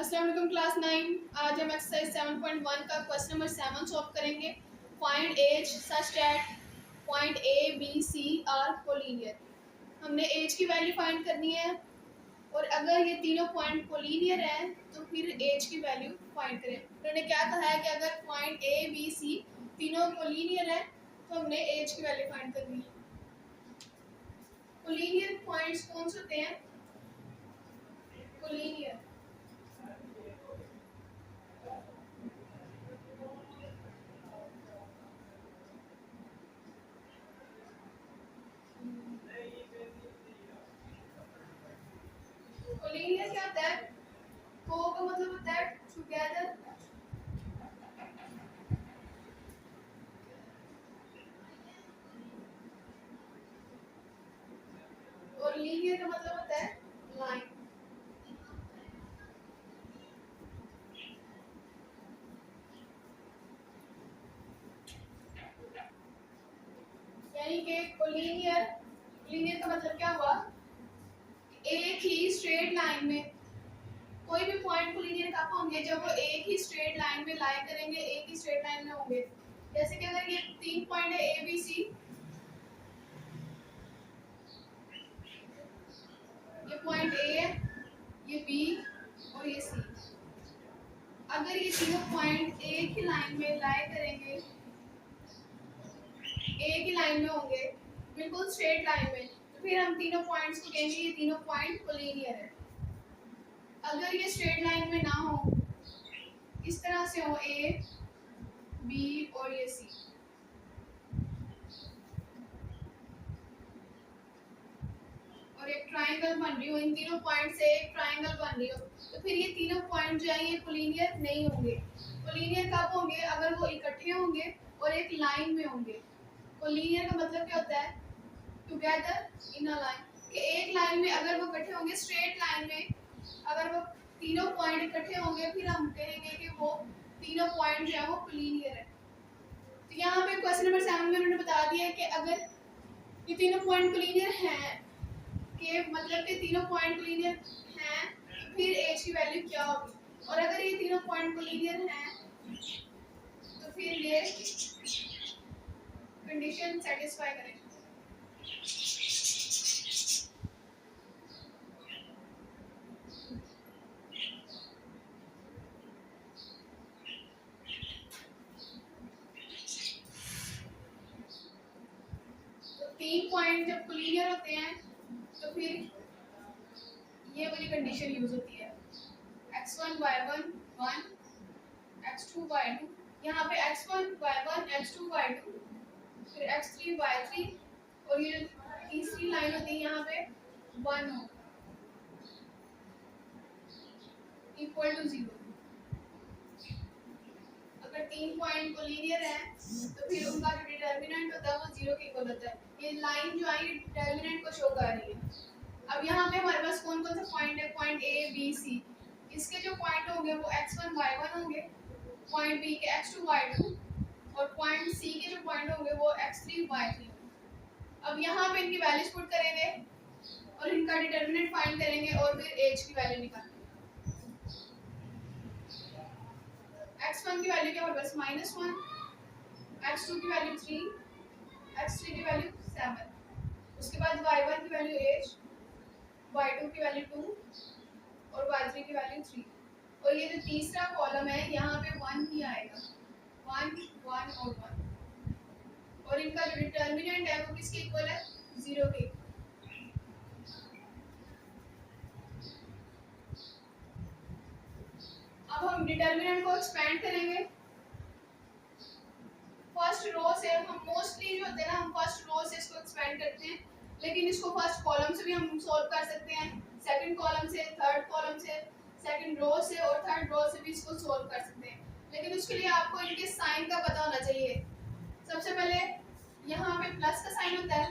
अस्सलाम वालेकुम क्लास 9। आज हम एक्सरसाइज 7.1 का क्वेश्चन नंबर 7 सॉल्व करेंगे। Find as such that point A B C are collinear. हमने एज की वैल्यू फाइंड करनी है और अगर ये तीनों पॉइंट कोलिनियर हैं तो फिर एज की वैल्यू फाइंड करें। उन्होंने क्या कहा है कि अगर पॉइंट ए बी सी तीनों कोलिनियर हैं तो हमने एज की वैल्यू फाइंड करनी है। कोलिनियर पॉइंट्स कौन से होते हैं? कोलिनियर कोलिनियर क्या होता है? को का मतलब होता है टुगेदर, और लीनियर का मतलब होता है लाइन। यानी कि कोलिनियर, लीनियर का मतलब क्या हुआ? एक ही स्ट्रेट लाइन में कोई भी पॉइंट कोलिनियर कब होंगे? जब वो एक ही स्ट्रेट लाइन में लाई करेंगे, एक ही स्ट्रेट लाइन में होंगे। जैसे कि अगर ये तीन पॉइंट है ए बी सी, ये पॉइंट ए है, ये बी और ये सी। अगर ये तीनों पॉइंट एक ही लाइन में लाई करेंगे, एक ही लाइन में होंगे, बिल्कुल स्ट्रेट लाइन में, तो फिर हम तीनों पॉइंट्स को कहेंगे ये तीनों पॉइंट कोलिनियर है। अगर ये स्ट्रेट लाइन में ना हो, इस तरह से हो ए बी और ये सी, और एक ट्रायंगल बन रही हो, इन तीनों पॉइंट से एक ट्रायंगल बन रही हो, तो फिर ये तीनों पॉइंट जो है ये कोलिनियर नहीं होंगे। कोलिनियर कब होंगे? अगर वो इकट्ठे होंगे और एक लाइन में होंगे। कोलिनियर का मतलब क्या होता है? टुगेदर इन अ लाइन, कि एक लाइन में अगर वो इकट्ठे होंगे, स्ट्रेट लाइन में अगर वो तीनों पॉइंट इकट्ठे होंगे, फिर हम कहेंगे कि वो तीनों पॉइंट जो है वो कोलिनियर है। तो यहाँ पे क्वेश्चन नंबर 7 में उन्होंने बता दिया है कि अगर ये तीनों पॉइंट कोलिनियर हैं, कि मतलब कि तीनों पॉइंट कोलिनियर हैं, तो फिर एज की वैल्यू क्या होगी? और अगर ये तीनों पॉइंट कोलिनियर हैं तो फिर ये कंडीशन सेटिस्फाई करें। तीन पॉइंट जब कोलिनियर होते हैं तो फिर ये वाली कंडीशन यूज होती है, x1 y1 1, x2 y2, यहाँ पे x1 y1 x2 y2, फिर x3 y3, और ये तीसरी लाइन होती है यहाँ पे 1 हो इक्वल टू 0। अगर तीन पॉइंट कोलिनियर है तो फिर उनका जो डिटर्मिनेंट होता है वो 0 के इक्वल होता है। ये लाइन जो आई डिटर्मिनेंट को शो कर रही है। अब यहाँ पे हमारे पास कौन कौन सा पॉइंट है? पॉइंट ए बी सी, इसके जो पॉइंट होंगे वो x1 y1 होंगे, पॉइंट बी के x2 y2, और पॉइंट सी के जो पॉइंट होंगे वो x3 y3। अब यहाँ पे इनकी वैल्यूज पुट करेंगे और इनका डिटर्मिनेंट फाइंड करेंगे और फिर एज की वैल्यू निकालेंगे। x1 की वैल्यू क्या हमारे पास -1, x2 की वैल्यू 3, x3 की वैल्यू 7, उसके बाद y1 की वैल्यू 8, y2 की वैल्यू 2 और y3 की वैल्यू 3। और ये जो तीसरा कॉलम है यहाँ पे 1 ही आएगा, 1 1 और 1, और इनका जो डिटर्मिनेंट है वो किसके इक्वल है? 0 के। अब हम डिटर्मिनेंट को एक्सपेंड करेंगे। फर्स्ट रो से हम मोस्टली जो होते हैं ना, हम फर्स्ट रो से इसको एक्सपेंड करते हैं, लेकिन इसको फर्स्ट कॉलम से भी हम सॉल्व कर सकते हैं, सेकंड कॉलम से, थर्ड कॉलम से, सेकंड रो से और थर्ड रो से भी इसको सॉल्व कर सकते हैं। लेकिन उसके लिए आपको इनके साइन का पता होना चाहिए। सबसे पहले यहाँ पे प्लस का साइन होता है,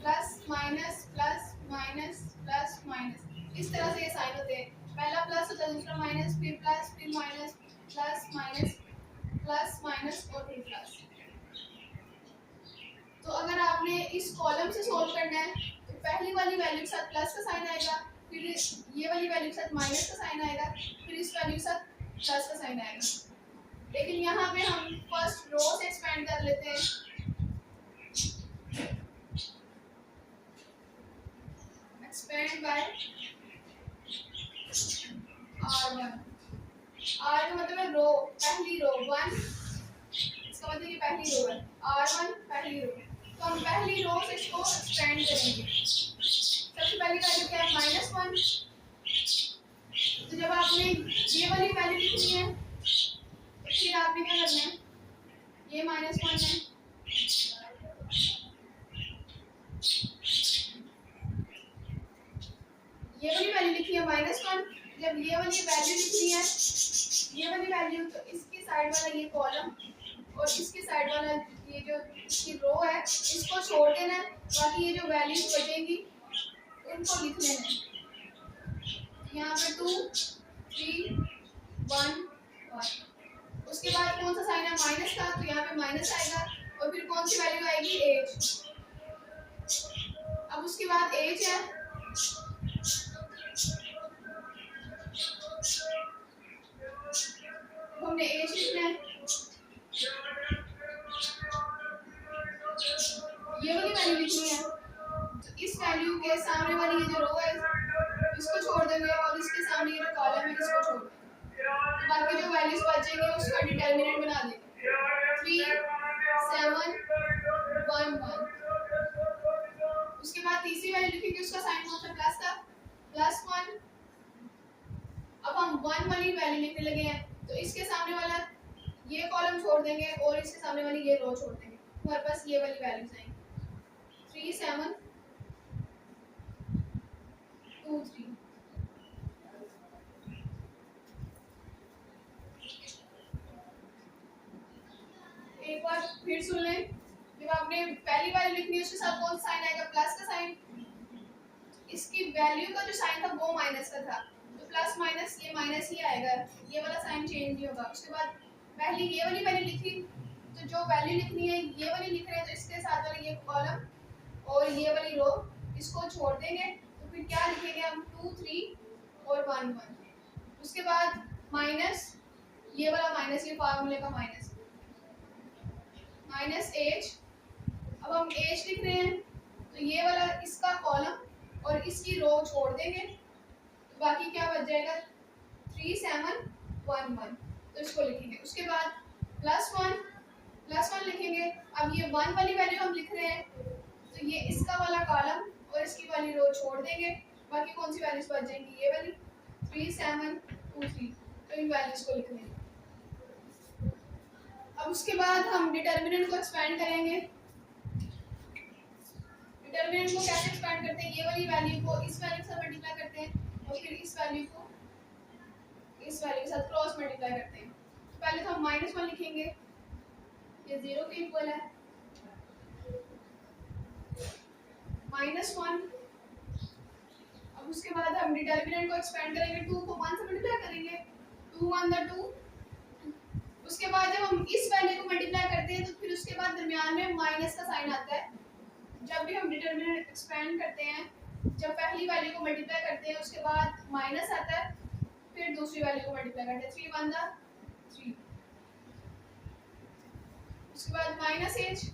plus minus plus minus plus minus, इस तरह से ये साइन होते हैं। पहला प्लस होता है, दूसरा माइनस, फिर प्लस, फिर minus, plus minus, plus minus और फिर प्लस। तो अगर आपने इस कॉलम से सोल्व करना है तो पहली वाली वैल्यू के साथ प्लस का साइन आएगा, फिर ये वाली वैल्यू के साथ माइनस का साइन आएगा, फिर इस वैल्यू के साथ प्लस का साइन आएगा। लेकिन यहाँ पे हम फर्स्ट रो से एक्सपेंड कर लेते हैं। Expand bye R1। R का मतलब है रो, पहली रो 1, इसका मतलब ये पहली रो है, R1 पहली रो। तो हम पहली रो से इसको एक्सपेंड करेंगे। सबसे पहली वैल्यू क्या है, -1। तो जब आपने ये वाली वैल्यू लिखनी है तो फिर आपने क्या करना है, ये -1 है, ये वाली वैल्यू लिखी है -1। जब ये वाली वैल्यू लिखनी है, ये वाली वैल्यू, तो इसकी साइड वाला ये कॉलम और इसकी साइड वाला ये जो इसकी रो है इसको छोड़ देना है। बाकी ये जो वैल्यूज बचेंगी उनको लिख लेना है। यहाँ पे 2 3 1 1। उसके बाद कौन सा साइन है, माइनस का, तो यहाँ पे माइनस आएगा और फिर कौन सी वैल्यू आएगी, एज। अब उसके बाद एज है, हमने एज लिखना है। ये वाली वैल्यू लिखनी है, तो इस वैल्यू के सामने वाली ये जो रो है इसको छोड़ देंगे और इसके सामने ये जो कॉलम है इसको छोड़ देंगे। तो बाकी जो वैल्यूज बचेंगे उसका डिटरमिनेंट बना देंगे 3 7 1 1। उसके बाद तीसरी वैल्यू लिखेंगे, उसका साइन कौन सा, प्लस का, +1। अब हम 1 वाली वैल्यू लिखने लगे हैं, तो इसके सामने वाला ये कॉलम छोड़ देंगे और इसके सामने वाली ये रो छोड़ देंगे। हमारे पास ये वाली वैल्यूज आएंगी 3 7 2 3। एक बार फिर सुन लें, जब आपने पहली वैल्यू लिखनी है उसके साथ कौन सा साइन आएगा, प्लस का साइन। इसकी वैल्यू का जो साइन था वो माइनस का था, तो प्लस माइनस ये माइनस ही आएगा, ये वाला साइन चेंज नहीं होगा। उसके बाद पहले ये वाली वैल्यू लिखी, तो जो वैल्यू लिखनी है ये वाली लिख रहे हैं, तो इसके साथ वाली ये कॉलम और ये वाली रो इसको छोड़ देंगे। तो फिर क्या लिखेंगे हम, 2 3 और 1 1। उसके बाद माइनस ये वाला माइनस, ये फार्मूले का माइनस एज। अब हम एज लिख रहे हैं, तो ये वाला इसका कॉलम और इसकी रो छोड़ देंगे, तो बाकी क्या बच जाएगा, 3 7 1 1। तो इसको लिखेंगे। उसके बाद +1 लिखेंगे। अब ये 1 वाली वैल्यू हम लिख रहे हैं, तो ये इसका वाला कॉलम और इसकी वाली रो छोड़ देंगे, बाकी कौन सी वैल्यूज बच जाएंगी, ये वाली 3 7 2 3। तो इन वैल्यूज को लिख लेंगे। अब उसके बाद हम डिटरमिनेंट को एक्सपेंड करेंगे। डिटरमिनेंट को कैसे एक्सपेंड करते हैं, ये वाली वैल्यू को इस वैल्यू से मल्टीप्लाई करते हैं और फिर इस वैल्यू को इस वैल्यू के साथ क्रॉस मल्टीप्लाई करते हैं। तो पहले तो हम -1 लिखेंगे, ये 0 के इक्वल है, -1। अब उसके बाद हम डिटरमिनेंट को एक्सपेंड करेंगे, 2 को 1 से मल्टीप्लाई करेंगे, 2 1 2। उसके बाद जब हम इस वैल्यू को मल्टीप्लाई करते हैं तो फिर उसके बाद दरमियान में माइनस का साइन आता है। जब भी हम डिटरमिनेंट एक्सपेंड करते हैं, जब पहली वैल्यू को मल्टीप्लाई करते हैं उसके बाद माइनस आता है, फिर दूसरी वैल्यू को मल्टीप्लाई करते हैं, 3 1 3। उसके बाद माइनस एज।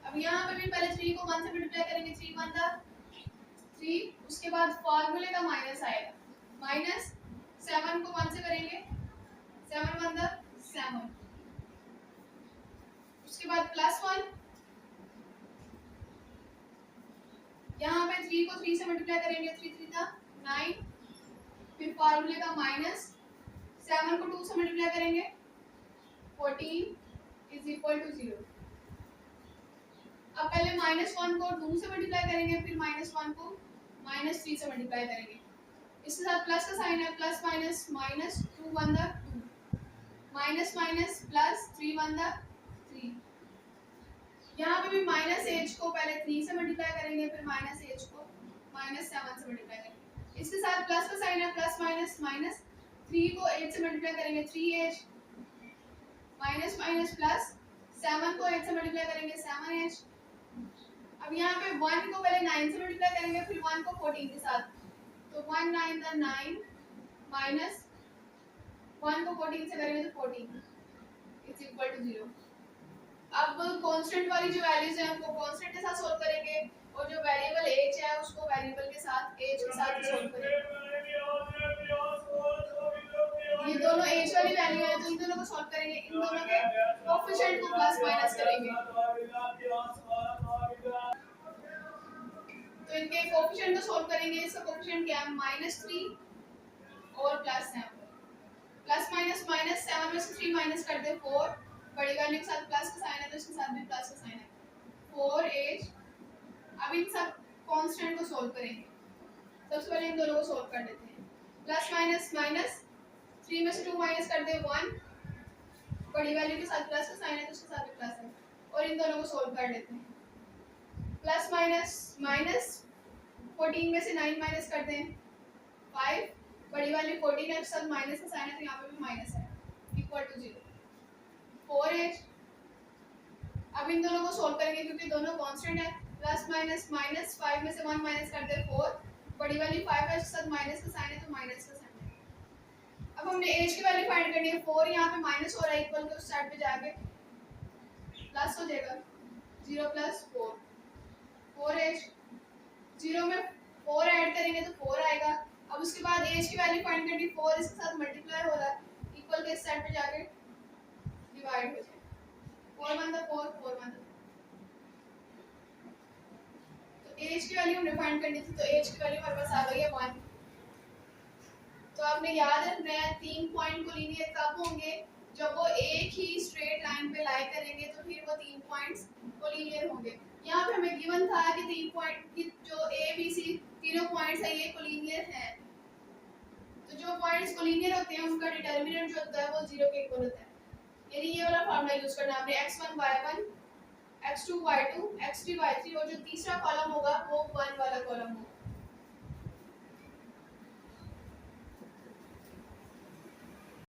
अब यहाँ पे भी पहले 3 को 1 से मल्टीप्लाई करेंगे, 3 1 3। उसके बाद फार्मूले का माइनस आएगा, माइनस 7 को 1 से करेंगे, 7 1 7। उसके बाद +1, यहाँ पे 3 को 3 से मल्टीप्लाई करेंगे, 3 3 9। फिर फार्मूले का माइनस 7 को 2 से मल्टीप्लाई करेंगे, 14 = 0। अब पहले -1 को 2 से मल्टीप्लाई करेंगे, फिर -1 को -3 से मल्टीप्लाई करेंगे। इसके साथ प्लस का साइन है, plus minus, -2 1 2, minus minus plus 3 1 3। यहाँ पे भी माइनस एज को पहले 3 से मल्टीप्लाई करेंगे, फिर माइनस एज को -7 से मल्टीप्लाई करेंगे। इसके साथ प्लस का साइन है, प्लस माइनस, -3 को 8 से मल्टीप्लाई करेंगे, 3 एज, माइनस माइनस प्लस 7 को 8 से मल्टीप्लाई करेंगे, 7 एज। अब यहाँ पे 1 को पहले 9 से मल्टीप्लाई करेंगे, फिर 1 को 14 के साथ, तो 1 9 द 9 माइनस 1 को 14 से करेंगे तो 14 इज इक्वल टू 0। अब कांस्टेंट वाली जो वैल्यूज है उनको कांस्टेंट के साथ सोल्व करेंगे, और जो वेरिएबल एज है उसको वेरिएबल के साथ एज के साथ सोल्व करेंगे। ये दोनों एज वाली वैल्यू है तो इन दोनों को सॉल्व करेंगे, इन दोनों के कोएफिशिएंट को प्लस माइनस करेंगे, तो इनके कोएफिशिएंट को सॉल्व करेंगे। इसका कोएफिशिएंट क्या है, -3 और +7, प्लस माइनस माइनस 7 में से 3 माइनस कर दे 4, बड़ी वैल्यू के साथ प्लस का साइन है तो इसके साथ भी प्लस का साइन है, 4h। अब इन सब कांस्टेंट को सॉल्व करेंगे। सबसे पहले इन दोनों को सॉल्व कर लेते हैं। प्लस माइनस माइनस 3 में से 2 माइनस कर दे 1, बड़ी वैल्यू के साथ प्लस का साइन है तो उसके साथ भी प्लस है, और इन दोनों को सॉल्व कर लेते हैं। प्लस माइनस माइनस 14 में से 9 माइनस कर दें 5, बड़ी वैल्यू 14 है, सब माइनस का साइन है तो यहाँ पे भी माइनस है, इक्वल टू 0, 4h। अब इन दोनों को सॉल्व करेंगे क्योंकि दोनों कांस्टेंट है। प्लस माइनस माइनस 5 में से 1 माइनस कर दे 4, बड़ी वैल्यू 5 है, सब माइनस का साइन है तो माइनस का साइन है। अब हमने एज की वैल्यू फाइंड करनी है, 4 यहाँ पे माइनस हो रहा है, इक्वल के उस साइड पे जाके प्लस हो जाएगा, 0 प्लस 4, 4h। 0 में 4 ऐड करेंगे तो 4 आएगा। अब उसके बाद एज की वैल्यू फाइंड करनी, 4 इसके साथ मल्टीप्लाई हो रहा है, इक्वल के इस साइड पे जाके डिवाइड हो जाए, 4 1 4, 4 1। तो एज की वैल्यू हमने फाइंड करनी थी, तो एज की वैल्यू हमारे पास आ गई है 1। तो आपने याद रखना है 3 पॉइंट कोलिनियर कब होंगे, जब वो एक ही स्ट्रेट लाइन पे लाई करेंगे तो फिर वो 3 पॉइंट्स कोलिनियर होंगे। यहाँ पे हमें गिवन था कि 3 पॉइंट की जो ए बी सी तीनों पॉइंट्स है ये कोलिनियर हैं, तो जो पॉइंट्स कोलिनियर होते हैं उनका डिटरमिनेंट जो होता है वो 0 के इक्वल होता है। यानी ये वाला फार्मूला यूज करना है आपने, x1 y1 x2 y2 x3 y3, और जो तीसरा कॉलम होगा वो 1 वाला कॉलम होगा।